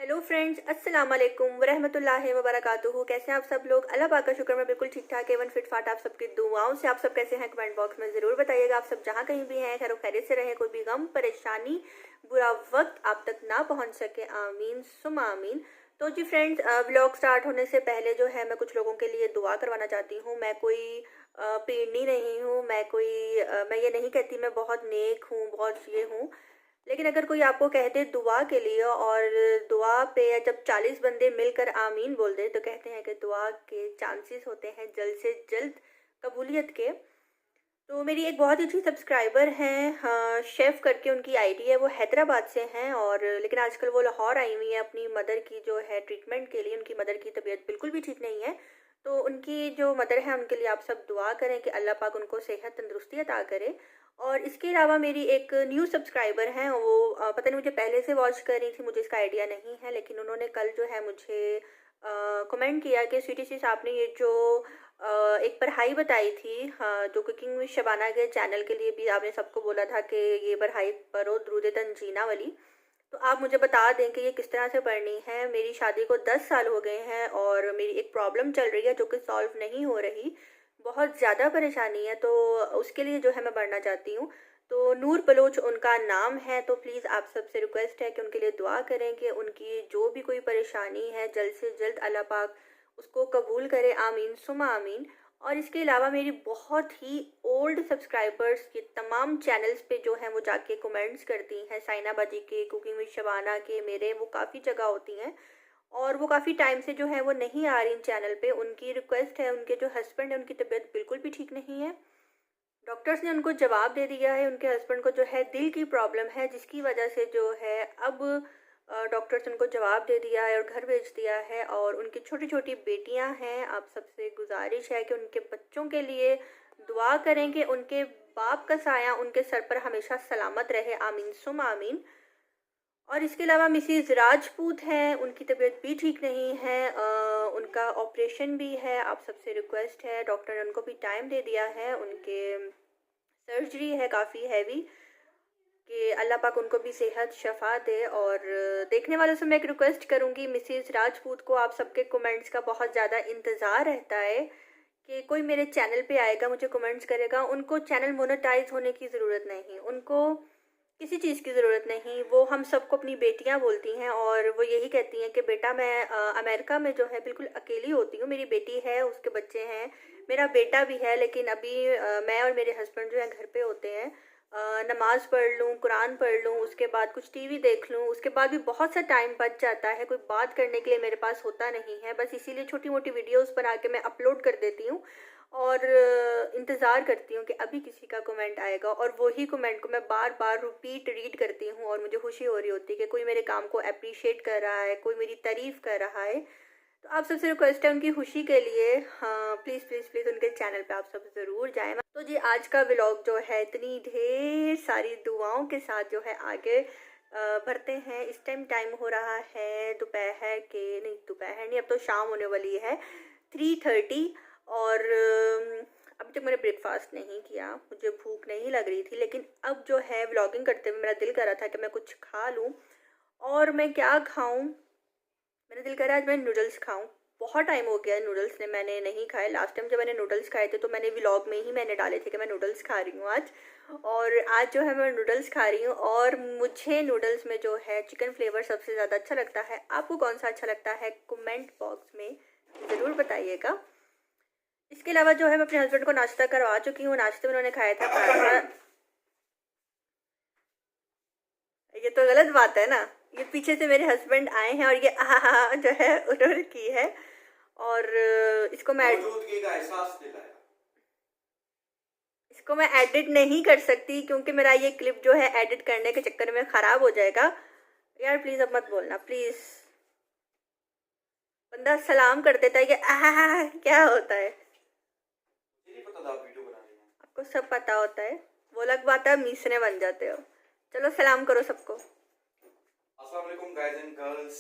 Hello friends, अस्सलाम वालेकुम वरहमतुल्लाहि वबरकातुहू। कैसे हैं आप सब लोग? अल्लाह पाक का शुक्र मैं बिल्कुल ठीक ठाक एवं फिट फाट आप सबकी दुआओं से। आप सब कैसे हैं कमेंट बॉक्स में ज़रूर बताइएगा। आप सब जहाँ कहीं भी हैं खैर खैरियत से रहें, कोई भी गम परेशानी बुरा वक्त आप तक ना पहुँच सके, आमीन सुम आमीन। तो जी फ्रेंड्स, व्लॉग स्टार्ट होने से पहले जो है मैं कुछ लोगों के लिए दुआ करवाना चाहती हूँ। मैं कोई पीड़नी नहीं हूँ, मैं ये नहीं कहती मैं बहुत नेक हूँ, बहुत ये हूँ। लेकिन अगर कोई आपको कह दे दुआ के लिए और दुआ पे जब 40 बंदे मिलकर आमीन बोल दे तो कहते हैं कि दुआ के चांसेस होते हैं जल्द से जल्द कबूलियत के। तो मेरी एक बहुत ही अच्छी सब्सक्राइबर हैं, हाँ, शेफ़ करके उनकी आईडी है, वो हैदराबाद से हैं और लेकिन आजकल वो लाहौर आई हुई है अपनी मदर की जो है ट्रीटमेंट के लिए। उनकी मदर की तबीयत बिल्कुल भी ठीक नहीं है, तो उनकी जो मदर है उनके लिए आप सब दुआ करें कि अल्लाह पाक उनको सेहत तंदुरुस्ती अता करे। और इसके अलावा मेरी एक न्यू सब्सक्राइबर हैं, वो पता नहीं मुझे पहले से वॉच कर रही थी, मुझे इसका आइडिया नहीं है, लेकिन उन्होंने कल जो है मुझे कमेंट किया कि स्वीटी sis आपने ये जो एक पढ़ाई बताई थी, हाँ, जो कुकिंग विद शबाना के चैनल के लिए भी आपने सबको बोला था कि ये पढ़ाई पढ़ो दुरूद तंजीना वाली, तो आप मुझे बता दें कि ये किस तरह से पढ़नी है। मेरी शादी को 10 साल हो गए हैं और मेरी एक प्रॉब्लम चल रही है जो कि सॉल्व नहीं हो रही, बहुत ज़्यादा परेशानी है, तो उसके लिए जो है मैं पढ़ना चाहती हूँ। तो नूर बलोच उनका नाम है, तो प्लीज़ आप सबसे रिक्वेस्ट है कि उनके लिए दुआ करें कि उनकी जो भी कोई परेशानी है जल्द से जल्द अल्लाह पाक उसको कबूल करे, आमीन सुमा आमीन। और इसके अलावा मेरी बहुत ही ओल्ड सब्सक्राइबर्स के तमाम चैनल्स पे जो हैं वो जाके कमेंट्स करती हैं, साइना बाजी के, कुकिंग विद शबाना के, मेरे वो काफ़ी जगह होती हैं और वो काफ़ी टाइम से जो है वो नहीं आ रही इन चैनल पे। उनकी रिक्वेस्ट है, उनके जो हस्बैंड है उनकी तबीयत बिल्कुल भी ठीक नहीं है, डॉक्टर्स ने उनको जवाब दे दिया है, उनके हस्बैंड को जो है दिल की प्रॉब्लम है जिसकी वजह से जो है अब डॉक्टर्स ने उनको जवाब दे दिया है और घर भेज दिया है। और उनकी छोटी छोटी बेटियां हैं, आप सबसे गुजारिश है कि उनके बच्चों के लिए दुआ करें कि उनके बाप का साया उनके सर पर हमेशा सलामत रहे, आमीन सुम आमीन। और इसके अलावा मिसिज़ राजपूत हैं, उनकी तबीयत भी ठीक नहीं है, उनका ऑपरेशन भी है, आप सबसे रिक्वेस्ट है, डॉक्टर ने उनको भी टाइम दे दिया है, उनके सर्जरी है काफ़ी हैवी, कि अल्लाह पाक उनको भी सेहत शफा दे। और देखने वालों से मैं एक रिक्वेस्ट करूँगी, मिसिज़ राजपूत को आप सबके कमेंट्स का बहुत ज़्यादा इंतज़ार रहता है कि कोई मेरे चैनल पे आएगा मुझे कमेंट्स करेगा। उनको चैनल मोनेटाइज होने की ज़रूरत नहीं, उनको किसी चीज़ की ज़रूरत नहीं, वो हम सबको अपनी बेटियां बोलती हैं और वो यही कहती हैं कि बेटा मैं अमेरिका में जो है बिल्कुल अकेली होती हूँ, मेरी बेटी है, उसके बच्चे हैं, मेरा बेटा भी है, लेकिन अभी मैं और मेरे हस्बैंड जो है घर पे होते हैं। नमाज़ पढ़ लूँ, कुरान पढ़ लूँ, उसके बाद कुछ टीवी देख लूँ, उसके बाद भी बहुत सा टाइम बच जाता है, कोई बात करने के लिए मेरे पास होता नहीं है, बस इसीलिए छोटी मोटी वीडियोस बना के मैं अपलोड कर देती हूँ और इंतज़ार करती हूँ कि अभी किसी का कमेंट आएगा और वही कमेंट को मैं बार बार रिपीट रीड करती हूँ और मुझे खुशी हो रही होती है कि कोई मेरे काम को अप्रिशिएट कर रहा है, कोई मेरी तारीफ़ कर रहा है। तो आप सबसे रिक्वेस्ट है उनकी खुशी के लिए, हाँ प्लीज़ प्लीज़ प्लीज़ उनके चैनल पे आप सब ज़रूर जाएं। तो जी आज का व्लॉग जो है इतनी ढेर सारी दुआओं के साथ जो है आगे बढ़ते हैं। इस टाइम हो रहा है दोपहर के, नहीं दोपहर नहीं, अब तो शाम होने वाली है, 3:30 और अभी तक मैंने ब्रेकफास्ट नहीं किया, मुझे भूख नहीं लग रही थी, लेकिन अब जो है व्लॉगिंग करते हुए मेरा दिल कर रहा था कि मैं कुछ खा लूँ। और मैं क्या खाऊं, मेरा दिल कर रहा है आज मैं नूडल्स खाऊं। बहुत टाइम हो गया नूडल्स ने मैंने नहीं खाए, लास्ट टाइम जब मैंने नूडल्स खाए थे तो मैंने व्लॉग में ही मैंने डाले थे कि मैं नूडल्स खा रही हूँ आज, और आज जो है मैं नूडल्स खा रही हूँ। और मुझे नूडल्स में जो है चिकन फ्लेवर सबसे ज़्यादा अच्छा लगता है। आपको कौन सा अच्छा लगता है कमेंट बॉक्स में ज़रूर बताइएगा। इसके अलावा जो है मैं अपने हस्बैंड को नाश्ता करवा चुकी हूँ, नाश्ते में उन्होंने खाया था पराठा। ये तो गलत बात है ना, ये पीछे से मेरे हस्बैंड आए हैं और ये आहा जो है उन्होंने की है और इसको मैं एडिट नहीं कर सकती क्योंकि मेरा ये क्लिप जो है एडिट करने के चक्कर में ख़राब हो जाएगा। यार प्लीज़ अब मत बोलना प्लीज़, बंदा सलाम कर देता है कि आहा क्या होता है, आपको सब पता होता है, वो अलग बात है, मीसने बन जाते हो। चलो सलाम करो सबको। अस्सलाम वालेकुम गाइस एंड गर्ल्स,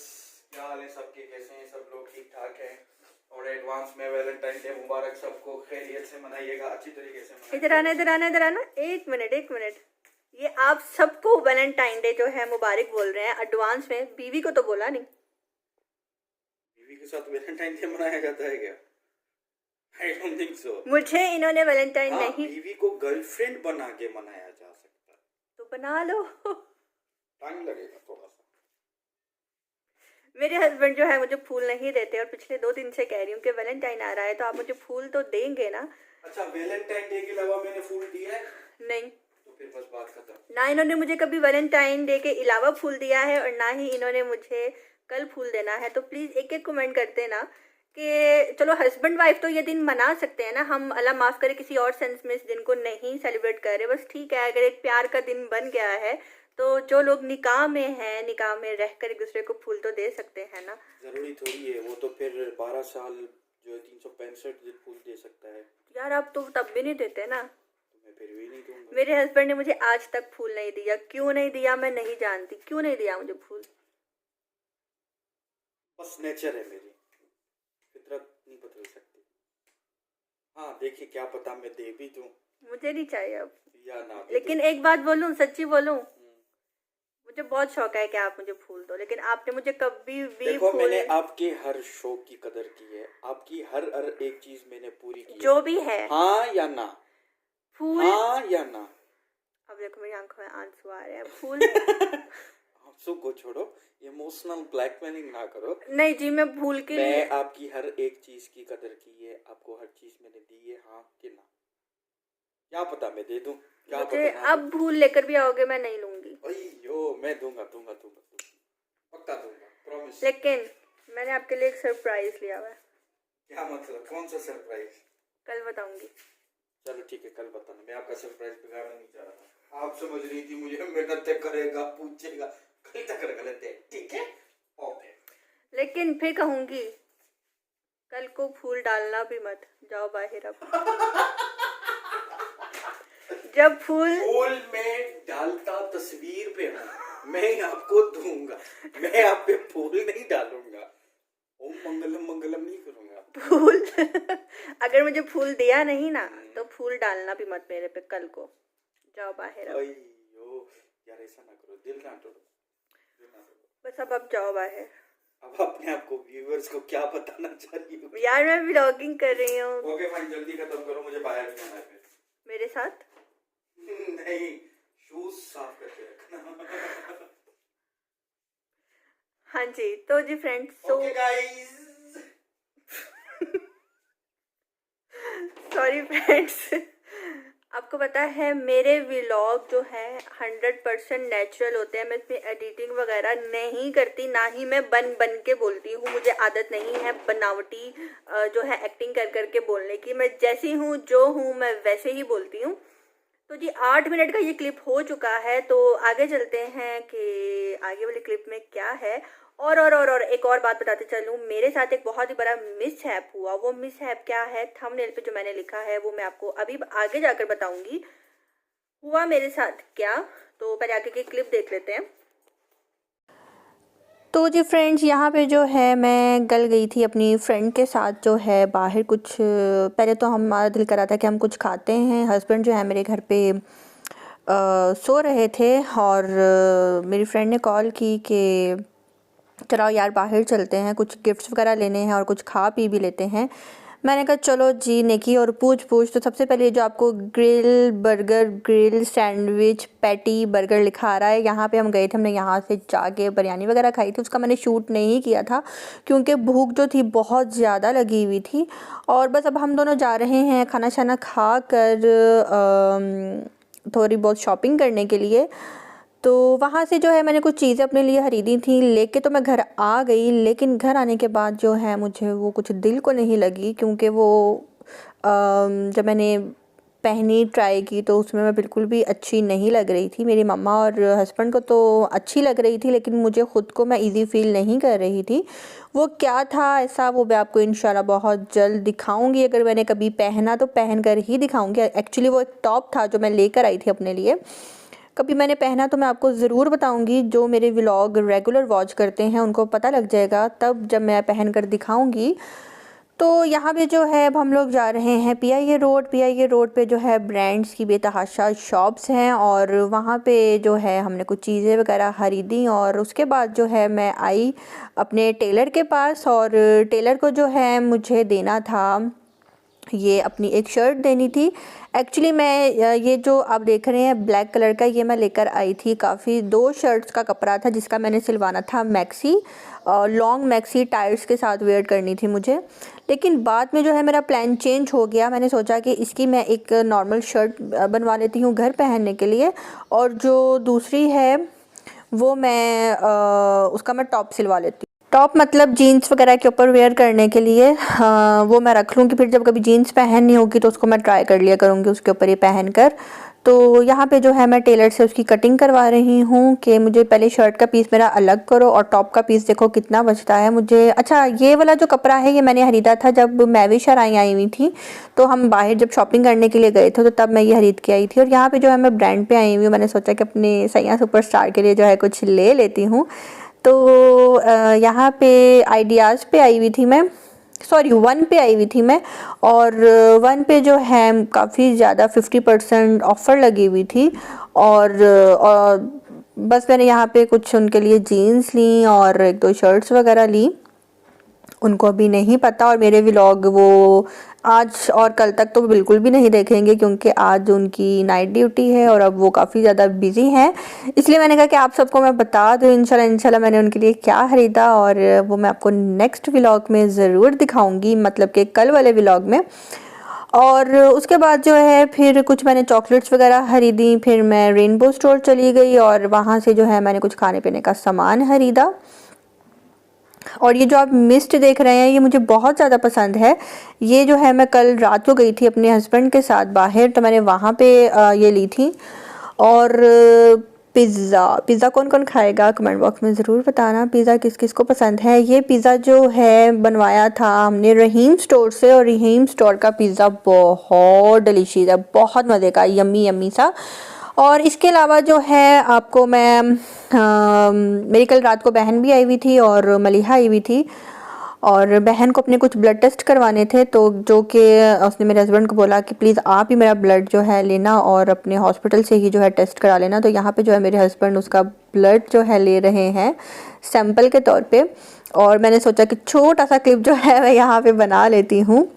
क्या हाल है सबके, कैसे हैं सब लोग? ठीक ठाक है। और एडवांस में वैलेंटाइन डे मुबारक, सबको खैरियत से मनाइएगा, अच्छी तरीके से मनाइएगा। इधर आना, एक मिनट, ये आप सबको वैलेंटाइन डे जो है मुबारक बोल रहे हैं एडवांस में, बीवी को तो बोला नहीं। बीवी के साथ वैलेंटाइन डे मनाया जाता है क्या? I don't think so. मुझे इन्होंने वैलेंटाइन हाँ, नहीं। बीवी को गर्लफ्रेंड बना के मनाया जा सकता है। तो बना लो। टाइम लगेगा थोड़ा सा। मेरे हस्बैंड जो है मुझे फूल नहीं देते और पिछले 2 दिन से कह रही हूँ कि वैलेंटाइन आ रहा है तो आप मुझे फूल तो देंगे ना। अच्छा, वैलेंटाइन डे के अलावा मैंने फूल दिया है? नहीं, तो फिर बस बात खत्म। ना इन्होंने मुझे कभी वैलेंटाइन डे के अलावा फूल दिया है और ना ही इन्होंने मुझे कल फूल देना है। तो प्लीज़ एक एक कमेंट कर देना कि चलो हस्बैंड वाइफ तो ये दिन मना सकते हैं ना, हम अल्लाह माफ़ करे किसी और सेंस में इस दिन को नहीं सेलिब्रेट कर रहे, बस ठीक है। अगर एक प्यार का दिन बन गया है तो जो लोग निकाह में हैं, निकाह में रहकर एक दूसरे को फूल तो दे सकते हैं ना। जरूरी थोड़ी है, वो तो फिर 12 साल जो है 365 दिन फूल दे सकता है। यार आप तो तब भी नहीं देते ना। तो मैं फिर भी नहीं दूंगा। मेरे हस्बैंड ने मुझे आज तक फूल नहीं दिया, क्यों नहीं दिया मैं नहीं जानती, क्यों नहीं दिया मुझे फूल। बस नेचर है मेरी, फितरत नहीं बदल सकती। हाँ देखिए, क्या पता मैं दे भी दूं। मुझे नहीं चाहिए अब। या ना भी लेकिन एक बात बोलूं, सच्ची बोलूं, मुझे बहुत शौक है कि आप मुझे फूल दो, लेकिन आपने मुझे कभी भी देखो, फूल मैंने आपके हर शौक की कदर की है, आपकी हर एक चीज मैंने पूरी की जो भी है। हाँ या ना? फूल। हाँ या ना? अब देखो मेरी आंखों में आंसू आ रहे हैं। फूल। आंसू को छोड़ो, इमोशनल ब्लैकमेलिंग ना करो। नहीं जी, मैं फूल के लिए। मैं आपकी हर एक चीज की कदर की है, आपको हर चीज मैंने दी है, हाँ कि ना? क्या पता मैं दे दूं, क्या मुझे पता ना अब भूल लेकर भी आओगे मैं नहीं लूंगी। अयो, मैं दूंगा दूंगा दूंगा दूंगा, पक्का दूंगा, प्रॉमिस। लेकिन मैंने आपके लिए एक सरप्राइज लिया हुआ है। क्या मतलब? कौन सा सरप्राइज? कल बताऊंगी। चलो ठीक है, कल बताना। मैं आपका सरप्राइज बिगाड़ना नहीं चाह रहा। आप समझ रही थी मुझे मेहनत करेगा, पूछेगा, कल तक कर लेते हैं, ठीक है? ओके। लेकिन फिर कहूंगी कल को फूल डालना भी मत, जाओ बाहर अब। जब फूल में डालता तस्वीर पे हूँ, मैं आपको दूंगा, मैं आप पे फूल नहीं डालूंगा। ओम मंगलम मंगलम नहीं करूंगा। फूल अगर मुझे फूल दिया नहीं ना तो फूल डालना भी मत मेरे पे कल को, जाओ बाहर अब। अयो यार, ऐसा ना करो, दिल ना तोड़ो, दिल ना तोड़ो। बस अब जाओ बाहर। अब अपने आप को, व्यूअर्स को क्या बताना चाह रही हो? यार मैं व्लॉगिंग कर रही हूँ। ओके फाइन, जल्दी खत्म करो, मुझे बाहर नहीं आना है फिर। मेरे साथ नहीं, शूज साफ करके रखना। हाँ जी, तो जी friends, okay guys. Sorry friends, आपको पता है मेरे व्लॉग जो है 100% नेचुरल होते हैं। मैं इसमें एडिटिंग वगैरह नहीं करती, ना ही मैं बन के बोलती हूँ। मुझे आदत नहीं है बनावटी जो है एक्टिंग कर के बोलने की। मैं जैसी हूँ, जो हूँ, मैं वैसे ही बोलती हूँ। तो जी 8 मिनट का ये क्लिप हो चुका है, तो आगे चलते हैं कि आगे वाली क्लिप में क्या है। और एक और बात बताते चलूँ, मेरे साथ एक बहुत ही बड़ा मिसहैप हुआ। वो मिसहैप क्या है, थंबनेल पे जो मैंने लिखा है वो मैं आपको अभी आगे जाकर बताऊंगी हुआ मेरे साथ क्या। तो पहले आगे की क्लिप देख लेते हैं। तो जी फ्रेंड्स, यहाँ पे जो है मैं कल गई थी अपनी फ्रेंड के साथ जो है बाहर। कुछ पहले तो हमारा दिल करा था कि हम कुछ खाते हैं। हस्बैंड जो है मेरे घर पे सो रहे थे और मेरी फ्रेंड ने कॉल की कि चलो यार बाहर चलते हैं, कुछ गिफ्ट्स वगैरह लेने हैं और कुछ खा पी भी लेते हैं। मैंने कहा चलो जी। नेकी और पूछ तो सबसे पहले जो आपको grill burger, grill sandwich, patty burger लिखा आ रहा है, यहाँ पे हम गए थे। हमने यहाँ से जाके बिरयानी वगैरह खाई थी। उसका मैंने शूट नहीं किया था क्योंकि भूख जो थी बहुत ज़्यादा लगी हुई थी। और बस अब हम दोनों जा रहे हैं खाना शाना खा कर थोड़ी बहुत शॉपिंग करने के लिए। तो वहाँ से जो है मैंने कुछ चीज़ें अपने लिए ख़रीदी थी, लेके तो मैं घर आ गई। लेकिन घर आने के बाद जो है मुझे वो कुछ दिल को नहीं लगी, क्योंकि वो जब मैंने पहनी ट्राई की तो उसमें मैं बिल्कुल भी अच्छी नहीं लग रही थी। मेरी मम्मा और हस्बैंड को तो अच्छी लग रही थी, लेकिन मुझे ख़ुद को मैं इजी फील नहीं कर रही थी। वो क्या था ऐसा, वो मैं आपको इंशाल्लाह बहुत जल्द दिखाऊंगी। अगर मैंने कभी पहना तो पहन कर ही दिखाऊंगी। एक्चुअली वो एक टॉप था जो मैं लेकर आई थी अपने लिए। कभी मैंने पहना तो मैं आपको ज़रूर बताऊंगी। जो मेरे व्लॉग रेगुलर वॉच करते हैं उनको पता लग जाएगा, तब जब मैं पहन कर दिखाऊंगी। तो यहाँ पे जो है अब हम लोग जा रहे हैं पीआईए रोड पे जो है ब्रांड्स की बेतहाशा शॉप्स हैं और वहाँ पे जो है हमने कुछ चीज़ें वगैरह ख़रीदी और उसके बाद जो है मैं आई अपने टेलर के पास और टेलर को जो है मुझे देना था, ये अपनी एक शर्ट देनी थी। एक्चुअली मैं ये जो आप देख रहे हैं ब्लैक कलर का, ये मैं लेकर आई थी काफ़ी 2 शर्ट्स का कपड़ा था जिसका मैंने सिलवाना था मैक्सी, लॉन्ग मैक्सी टायर्स के साथ वेयर करनी थी मुझे। लेकिन बाद में जो है मेरा प्लान चेंज हो गया, मैंने सोचा कि इसकी मैं एक नॉर्मल शर्ट बनवा लेती हूँ घर पहनने के लिए और जो दूसरी है वो मैं उसका मैं टॉप सिलवा लेती हूँ। टॉप मतलब जीन्स वगैरह के ऊपर वेयर करने के लिए, वो मैं रख लूँगी, फिर जब कभी जीन्स पहननी होगी तो उसको मैं ट्राई कर लिया करूँगी उसके ऊपर ये पहन कर। तो यहाँ पे जो है मैं टेलर से उसकी कटिंग करवा रही हूँ कि मुझे पहले शर्ट का पीस मेरा अलग करो और टॉप का पीस देखो कितना बचता है मुझे। अच्छा, ये वाला जो कपड़ा है ये मैंने ख़रीदा था जब मैं भी शराई आई हुई थी, तो हम बाहर जब शॉपिंग करने के लिए गए थे तो तब मैं ये खरीद के आई थी। और यहाँ पे जो है मैं ब्रांड पे आई हुई हूँ, मैंने सोचा कि अपने सैया सुपरस्टार के लिए जो है कुछ ले लेती हूँ। तो यहाँ पे आइडियाज़ पे आई हुई थी मैं, सॉरी वन पे आई हुई थी मैं, और वन पे जो है काफ़ी ज़्यादा 50% ऑफ़र लगी हुई थी और बस मैंने यहाँ पे कुछ उनके लिए जीन्स ली और 1-2 शर्ट्स वगैरह ली। उनको अभी नहीं पता और मेरे व्लॉग वो आज और कल तक तो बिल्कुल भी नहीं देखेंगे क्योंकि आज उनकी नाइट ड्यूटी है और अब वो काफ़ी ज़्यादा बिजी हैं। इसलिए मैंने कहा कि आप सबको मैं बता दूँ इंशाल्लाह मैंने उनके लिए क्या ख़रीदा और वो मैं आपको नेक्स्ट व्लॉग में ज़रूर दिखाऊंगी, मतलब कि कल वाले व्लॉग में। और उसके बाद जो है फिर कुछ मैंने चॉकलेट्स वगैरह ख़रीदी, फिर मैं रेनबो स्टोर चली गई और वहाँ से जो है मैंने कुछ खाने पीने का सामान ख़रीदा। और ये जो आप मिस्ट देख रहे हैं ये मुझे बहुत ज़्यादा पसंद है। ये जो है मैं कल रात को गई थी अपने हस्बैंड के साथ बाहर, तो मैंने वहाँ पे ये ली थी। और पिज़्ज़ा कौन कौन खाएगा कमेंट बॉक्स में ज़रूर बताना, पिज़्ज़ा किस किस को पसंद है। ये पिज़्ज़ा जो है बनवाया था हमने रहीम स्टोर से और रहीम स्टोर का पिज़्ज़ा बहुत डिलीशियस है, बहुत मज़े का, यम्मी यम्मी सा। और इसके अलावा जो है आपको मैं मेरी कल रात को बहन भी आई हुई थी और मलिहा आई हुई थी और बहन को अपने कुछ ब्लड टेस्ट करवाने थे, तो जो कि उसने मेरे हस्बैंड को बोला कि प्लीज़ आप ही मेरा ब्लड जो है लेना और अपने हॉस्पिटल से ही जो है टेस्ट करा लेना। तो यहाँ पे जो है मेरे हस्बैंड उसका ब्लड जो है ले रहे हैं सैंपल के तौर पे और मैंने सोचा कि छोटा सा क्लिप जो है मैं यहाँ पे बना लेती हूँ,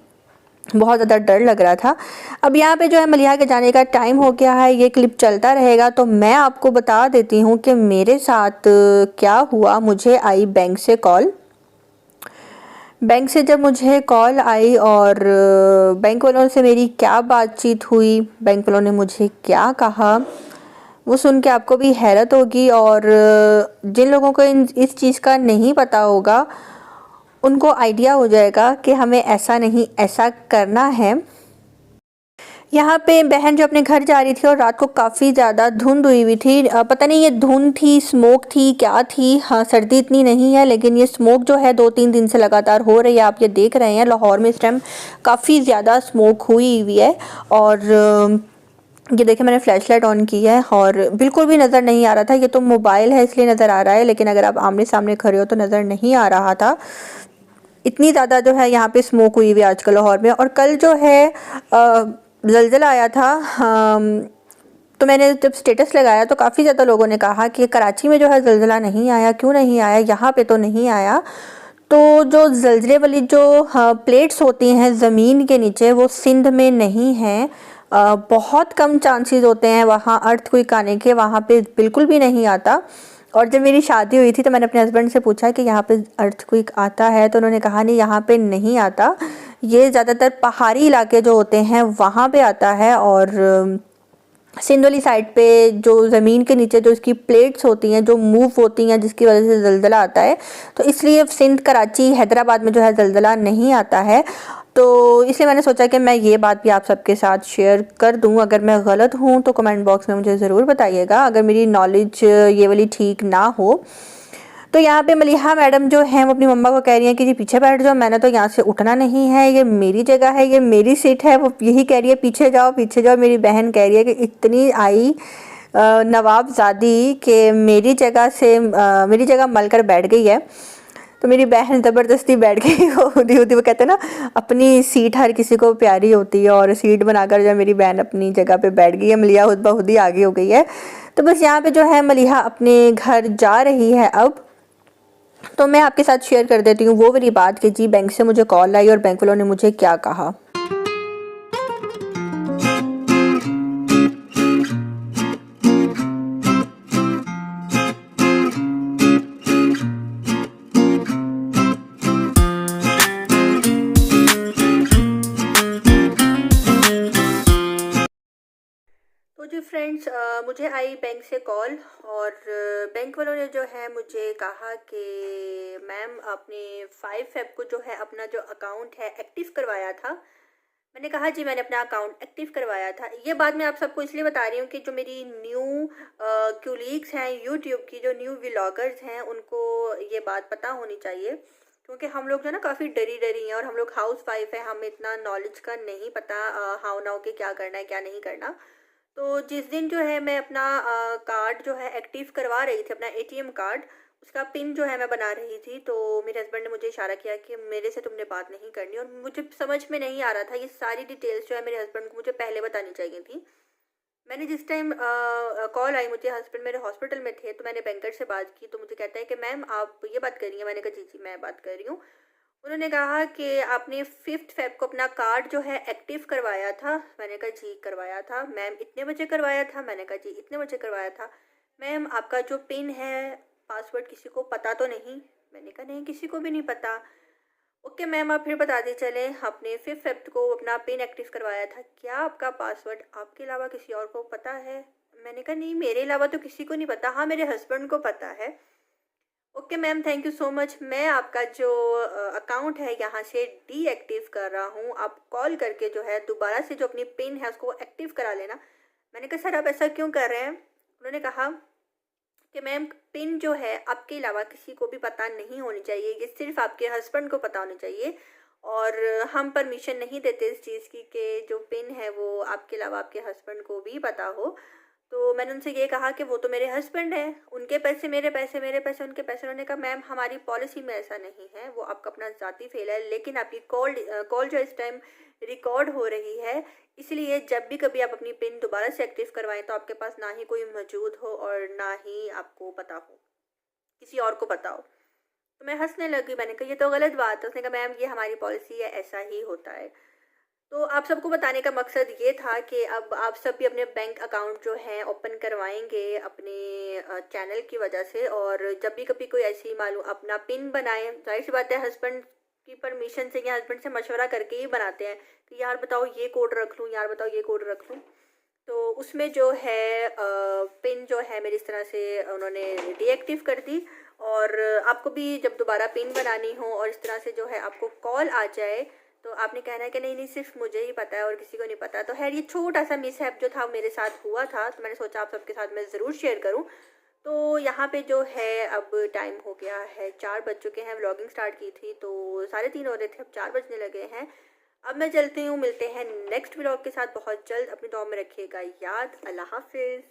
बहुत ज़्यादा डर लग रहा था। अब यहाँ पे जो है मलिहा के जाने का टाइम हो गया है, ये क्लिप चलता रहेगा तो मैं आपको बता देती हूँ कि मेरे साथ क्या हुआ। मुझे आई बैंक से कॉल, बैंक से जब मुझे कॉल आई और बैंक वालों से मेरी क्या बातचीत हुई, बैंक वालों ने मुझे क्या कहा, वो सुन के आपको भी हैरत होगी। और जिन लोगों को इस चीज़ का नहीं पता होगा उनको आइडिया हो जाएगा कि हमें ऐसा नहीं ऐसा करना है। यहाँ पे बहन जो अपने घर जा रही थी और रात को काफ़ी ज़्यादा धुंध हुई थी, पता नहीं ये धुंध थी, स्मोक थी, क्या थी। हाँ, सर्दी इतनी नहीं है लेकिन ये स्मोक जो है 2-3 दिन से लगातार हो रही है। आप ये देख रहे हैं लाहौर में इस टाइम काफ़ी ज़्यादा स्मोक हुई है। और ये देखिए मैंने फ्लैश लाइट ऑन की है और बिल्कुल भी नज़र नहीं आ रहा था, ये तो मोबाइल है इसलिए नज़र आ रहा है, लेकिन अगर आप आमने सामने खड़े हो तो नज़र नहीं आ रहा था। इतनी ज़्यादा जो है यहाँ पे स्मोक हुई हुई आजकल लाहौर में। और कल जो है ज़लज़ला आया था, तो मैंने जब स्टेटस लगाया तो काफ़ी ज़्यादा लोगों ने कहा कि कराची में जो है ज़लज़ला नहीं आया, क्यों नहीं आया, यहाँ पे तो नहीं आया। तो जो ज़लज़ले वाली जो प्लेट्स होती हैं ज़मीन के नीचे वो सिंध में नहीं हैं, बहुत कम चांसेस होते हैं वहाँ अर्थक्वेक आने के, वहाँ पे बिल्कुल भी नहीं आता। और जब मेरी शादी हुई थी तो मैंने अपने हस्बैंड से पूछा कि यहाँ पे अर्थक्वेक आता है, तो उन्होंने कहा नहीं यहाँ पे नहीं आता, ये ज़्यादातर पहाड़ी इलाके जो होते हैं वहाँ पे आता है। और सिंध वाली साइड पे जो ज़मीन के नीचे जो इसकी प्लेट्स होती हैं जो मूव होती हैं जिसकी वजह से ज़लज़ला आता है, तो इसलिए सिंध, कराची, हैदराबाद में जो है ज़लज़ला नहीं आता है। तो इसलिए मैंने सोचा कि मैं ये बात भी आप सबके साथ शेयर कर दूं। अगर मैं गलत हूं तो कमेंट बॉक्स में मुझे ज़रूर बताइएगा, अगर मेरी नॉलेज ये वाली ठीक ना हो। तो यहाँ पे मलिहा मैडम जो हैं वो अपनी मम्मा को कह रही हैं कि जी पीछे बैठ जाओ, मैंने तो यहाँ से उठना नहीं है, ये मेरी जगह है, ये मेरी सीट है। वो यही कह रही है पीछे जाओ पीछे जाओ। मेरी बहन कह रही है कि इतनी आई नवाबजादी कि मेरी जगह मल कर बैठ गई है। तो मेरी बहन ज़बरदस्ती बैठ गई खुदी खुदी, वो कहते हैं ना अपनी सीट हर किसी को प्यारी होती है, और सीट बनाकर जब मेरी बहन अपनी जगह पे बैठ गई है, मलिहा खुद ब खुद ही आगे हो गई है। तो बस यहाँ पे जो है मलिहा अपने घर जा रही है अब। तो मैं आपके साथ शेयर कर देती हूँ वो वाली बात कि जी बैंक से मुझे कॉल आई और बैंक वालों ने मुझे क्या कहा। तो जी फ्रेंड्स, मुझे आई बैंक से कॉल, और बैंक वालों ने जो है मुझे कहा कि मैम आपने 5 फ़ेब को जो है अपना जो अकाउंट है एक्टिव करवाया था। मैंने कहा जी मैंने अपना अकाउंट एक्टिव करवाया था। ये बात मैं आप सबको इसलिए बता रही हूँ कि जो मेरी न्यू कलीग्स हैं यूट्यूब की, जो न्यू व्लॉगर्स हैं, उनको ये बात पता होनी चाहिए, क्योंकि हम लोग जो है ना काफ़ी डरी हैं, और हम लोग हाउस वाइफ है, हमें इतना नॉलेज का नहीं पता हाउ नाउ के क्या करना है क्या नहीं करना। तो जिस दिन जो है मैं अपना कार्ड जो है एक्टिव करवा रही थी, अपना एटीएम कार्ड, उसका पिन जो है मैं बना रही थी, तो मेरे हस्बैंड ने मुझे इशारा किया कि मेरे से तुमने बात नहीं करनी, और मुझे समझ में नहीं आ रहा था। ये सारी डिटेल्स जो है मेरे हस्बैंड को मुझे पहले बतानी चाहिए थी। मैंने जिस टाइम कॉल आई, मुझे हस्बैंड मेरे हॉस्पिटल में थे, तो मैंने बैंकर से बात की, तो मुझे कहता है कि मैम आप ये बात कर रही हैं। मैंने कहा जी जी मैं बात कर रही हूँ। उन्होंने कहा कि आपने 5 फ़ेब को अपना कार्ड जो है एक्टिव करवाया था। मैंने कहा जी करवाया था। मैम इतने बजे करवाया था? मैंने कहा जी इतने बजे करवाया था। मैम आपका जो पिन है, पासवर्ड किसी को पता तो नहीं? मैंने कहा नहीं किसी को भी नहीं पता। ओके मैम आप फिर बता दी चले, आपने 5 फ़ेब को अपना पिन एक्टिव करवाया था, क्या आपका पासवर्ड आपके अलावा किसी और को पता है? मैंने कहा नहीं मेरे अलावा तो किसी को नहीं पता, हाँ मेरे हस्बैंड को पता है। Okay ma'am thank you so much, मैं आपका जो अकाउंट है यहाँ से डीएक्टिव कर रहा हूँ, आप कॉल करके जो है दोबारा से जो अपनी पिन है उसको एक्टिव करा लेना। मैंने कहा सर आप ऐसा क्यों कर रहे हैं? उन्होंने कहा कि मैम पिन जो है आपके अलावा किसी को भी पता नहीं होनी चाहिए, ये सिर्फ आपके हस्बैंड को पता होनी चाहिए, और हम परमिशन नहीं देते इस चीज़ की कि जो पिन है वो आपके अलावा आपके हस्बैंड को भी पता हो। तो मैंने उनसे ये कहा कि वो तो मेरे हस्बैंड हैं, उनके पैसे मेरे पैसे, मेरे पैसे उनके पैसे। उन्होंने कहा मैम हमारी पॉलिसी में ऐसा नहीं है, वो आपका अपना ज़ाती फेल है, लेकिन आपकी कॉल जो इस टाइम रिकॉर्ड हो रही है, इसलिए जब भी कभी आप अपनी पिन दोबारा से एक्टिव करवाएं तो आपके पास ना ही कोई मौजूद हो और ना ही आपको पता हो, किसी और को पता हो। तो मैं हंसने लगी, मैंने कहा ये तो गलत बात है। उसने कहा मैम ये हमारी पॉलिसी है, ऐसा ही होता है। तो आप सबको बताने का मकसद ये था कि अब आप सब भी अपने बैंक अकाउंट जो है ओपन करवाएंगे अपने चैनल की वजह से, और जब भी कभी कोई ऐसी मालूम अपना पिन बनाएं, जाहिर सी बात है हस्बैंड की परमिशन से या हस्बैंड से मशवरा करके ही बनाते हैं कि यार बताओ ये कोड रख लूँ, यार बताओ ये कोड रख लूँ। तो उसमें जो है पिन जो है मेरी इस तरह से उन्होंने डीएक्टिव कर दी। और आपको भी जब दोबारा पिन बनानी हो और इस तरह से जो है आपको कॉल आ जाए, तो आपने कहना है कि नहीं नहीं सिर्फ मुझे ही पता है और किसी को नहीं पता। तो खैर ये छोटा सा मिसहैप जो था मेरे साथ हुआ था, तो मैंने सोचा आप सबके साथ मैं ज़रूर शेयर करूं। तो यहाँ पे जो है अब टाइम हो गया है, 4 बज चुके हैं। व्लॉगिंग स्टार्ट की थी तो 3:30 हो रहे थे, अब 4 बजने लगे हैं। अब मैं चलती हूँ, मिलते हैं नेक्स्ट व्लॉग के साथ बहुत जल्द। अपनी दुआ में रखिएगा याद। अल्लाह हाफिज़।